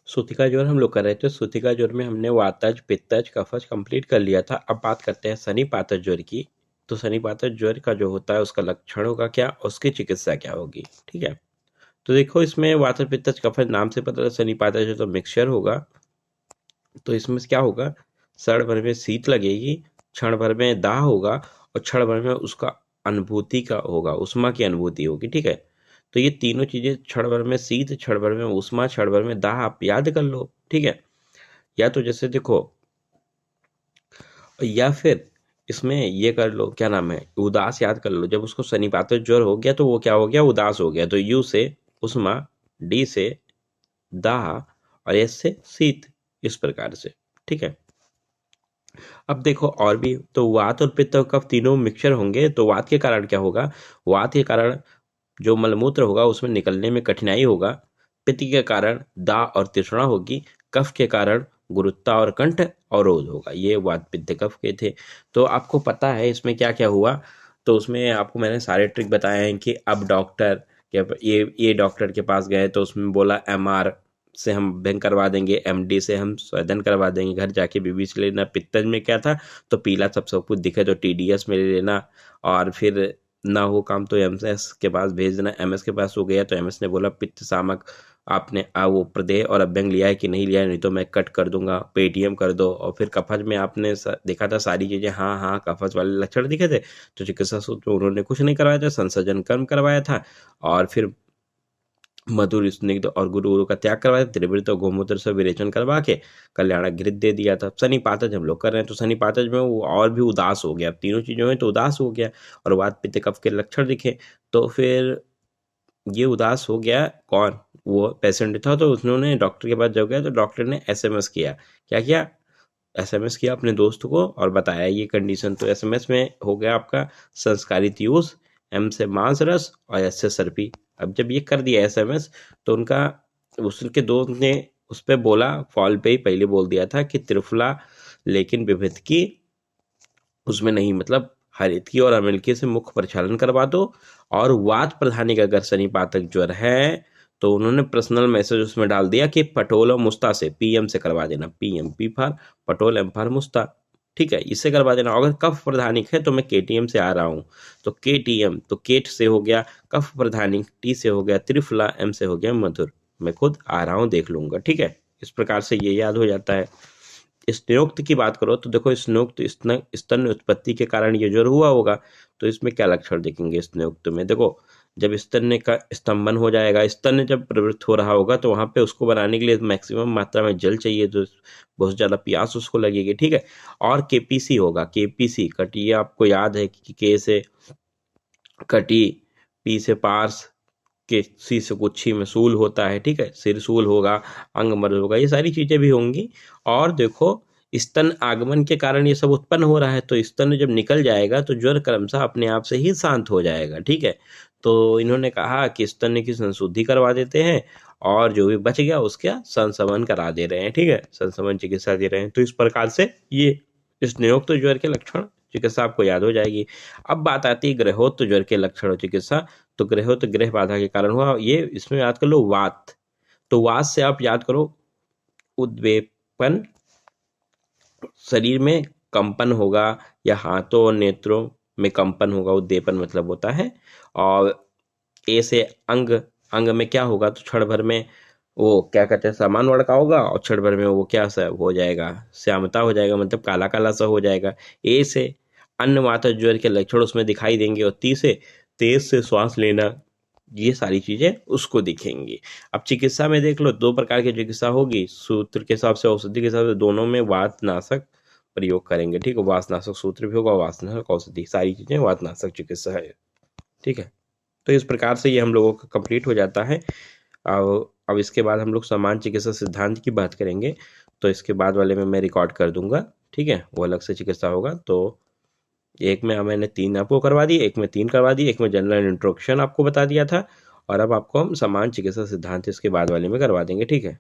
सूतिका ज्वर हम लोग कर रहे थे। सूतिका ज्वर में हमने वातज, पित्तज, कफज कंप्लीट कर लिया था। अब बात करते हैं सन्निपातज ज्वर की। तो सन्निपातज ज्वर का जो होता है उसका लक्षण होगा क्या, उसकी चिकित्सा क्या होगी, ठीक है। तो देखो इसमें वातज, पित्तज, कफज नाम से पता है। सन्निपातज जो तो मिक्सचर होगा, तो इसमें क्या होगा, क्षण भर में शीत लगेगी, क्षण भर में दाह होगा, और क्षण भर में उसका अनुभूति का होगा, उष्मा की अनुभूति होगी, ठीक है। तो ये तीनों चीजें, क्षण भर में शीत, क्षण भर में उष्मा, क्षण भर में दाह, आप याद कर लो, ठीक है। या तो जैसे देखो, या फिर इसमें ये कर लो, क्या नाम है, उदास याद कर लो। जब उसको सन्निपातज ज्वर हो गया तो वो क्या हो गया, उदास हो गया। तो यू से उष्मा, डी से दाह, और एस से शीत, इस प्रकार से, ठीक है। अब देखो और भी, तो वात और पित्त और कफ तीनों मिक्सचर होंगे, तो वात के कारण क्या होगा, वात के कारण जो मलमूत्र होगा उसमें निकलने में कठिनाई होगा। पित्त के कारण दाह और तृष्णा होगी। कफ के कारण गुरुत्वा और कंठ अवरोध होगा। ये वात पित्त कफ के थे। तो आपको पता है इसमें क्या क्या हुआ। तो उसमें आपको मैंने सारे ट्रिक बताए हैं कि अब डॉक्टर ये डॉक्टर के पास गए तो उसमें बोला एमआर से हम बैंक करवा देंगे, एमडी से हम स्वेदन करवा देंगे, घर जाके बीबी से लेना। पित्तज में क्या था, तो पीला सब कुछ दिखे तो टीडीएस में ले लेना, और फिर ना हो काम तो एमएस के पास भेज देना। एमएस के पास हो गया तो एमएस ने बोला पित्त शामक आपने वो प्रदेह और अभ्यंग लिया है कि नहीं लिया है, नहीं तो मैं कट कर दूंगा, पेटीएम कर दो। और फिर कफज में आपने देखा था सारी चीजें, हाँ हाँ कफज वाले लक्षण दिखे थे, तो चिकित्सा सूत्र में उन्होंने कुछ नहीं करवाया था, संसर्जन कर्म करवाया था, और फिर मधुर स्निग्ध और गुरु गुरु का त्याग करवाया, त्रिवृत और गोमूत्र से विरेचन करवा के कल्याण घृत दे दिया था। सन्निपातज हम लोग कर रहे हैं, तो सन्निपातज में वो और भी उदास हो गया। तीनों चीजों में तो उदास हो गया, और वात पित्त कफ के लक्षण दिखे, तो फिर ये उदास हो गया। कौन, वो पेशेंट था, तो उन्होंने डॉक्टर के पास जब गया तो डॉक्टर ने एसएमएस किया। क्या किया, एसएमएस किया अपने दोस्त को और बताया ये कंडीशन। तो एसएमएस में हो गया आपका संस्कारित यूज, एम से मांस रस, और एस से सर्पी। अब जब ये कर दिया एसएमएस, तो उनका उसके दोस्त ने उस पर बोला, फॉल पे ही पहले बोल दिया था कि त्रिफला लेकिन विभिन्न की उसमें नहीं, मतलब हरित की और अमेरिकी से मुख्य प्रक्षालन करवा दो। और वात प्रधानी का अगर सन्निपातक ज्वर है तो उन्होंने पर्सनल मैसेज उसमें डाल दिया कि पटोल और मुस्ता से, पीएम से करवा देना, PM P for Patol, M for Musta, ठीक है, इससे करवा देना। अगर कफ प्रधानिक है तो मैं केटीएम से आ रहा हूँ, तो केटीएम तो केट से हो गया, कफ प्रधानिक टी से हो गया त्रिफला, एम से हो गया मधुर, मैं खुद आ रहा हूँ देख लूंगा, ठीक है। इस प्रकार से ये याद हो जाता है। स्त्रोक्त की बात करो तो देखो, स्त्रोक्त स्तन उत्पत्ति के कारण ये ज्वर हुआ होगा, तो इसमें क्या लक्षण देखेंगे स्त्रोक्त में, देखो जब स्तन का स्तंभन हो जाएगा, स्तन जब प्रवृत्त हो रहा होगा, तो वहां पे उसको बनाने के लिए मैक्सिमम मात्रा में जल चाहिए, तो बहुत ज्यादा प्यास उसको लगेगी, ठीक है। और केपीसी होगा, केपीसी कटी, ये आपको याद है कि के से कटी, पी से पार्स, के सी से गुच्छी में सूल होता है, ठीक है, सिरसूल होगा, अंग मर्द होगा, ये सारी चीजें भी होंगी। और देखो स्तन आगमन के कारण ये सब उत्पन्न हो रहा है, तो स्तन जब निकल जाएगा तो ज्वर क्रमशः अपने आप से ही शांत हो जाएगा, ठीक है। तो इन्होंने कहा कि स्तन की संशुद्धि करवा देते हैं, और जो भी बच गया उसका संशमन करा दे रहे हैं, ठीक है, संशमन चिकित्सा दे रहे हैं। तो इस प्रकार से ये स्नेहोक्त ज्वर के लक्षण चिकित्सा आपको याद हो जाएगी। अब बात आती है ग्रहोत्त ज्वर के लक्षण और चिकित्सा। तो ग्रहोत्त ग्रह बाधा के कारण हुआ, ये इसमें याद कर लो वात। तो वात से आप याद करो उद्वेपन, शरीर में कंपन होगा, या हाथों और नेत्रों में कंपन होगा, उद्दीपन मतलब होता है। और ए से अंग, अंग में क्या होगा, तो क्षण भर में वो क्या कहते हैं सामान लड़का होगा, और क्षण भर में वो क्या सा हो जाएगा, श्यामता हो जाएगा, मतलब काला काला सा हो जाएगा। ए से अन्न माता ज्वर के लक्षण उसमें दिखाई देंगे, और ती से तेज से श्वास लेना, ये सारी चीजें उसको दिखेंगी। अब चिकित्सा में देख लो, दो प्रकार की चिकित्सा होगी, सूत्र के हिसाब से, औषधि के हिसाब से, दोनों में वातनाशक प्रयोग करेंगे, ठीक है। वातनाशक सूत्र भी होगा, वातनाशक औषधि, सारी चीजें वातनाशक चिकित्सा है, ठीक है। तो इस प्रकार से ये हम लोगों का कंप्लीट हो जाता है। अब इसके बाद हम लोग सामान्य चिकित्सा सिद्धांत की बात करेंगे, तो इसके बाद वाले में मैं रिकॉर्ड कर दूंगा, ठीक है, वो अलग से चिकित्सा होगा। तो एक में मैंने 3 आपको करवा दी, एक में 3 करवा दी, एक में जनरल इंट्रोडक्शन आपको बता दिया था, और अब आपको हम सामान्य चिकित्सा सिद्धांत इसके बाद वाले में करवा देंगे, ठीक है।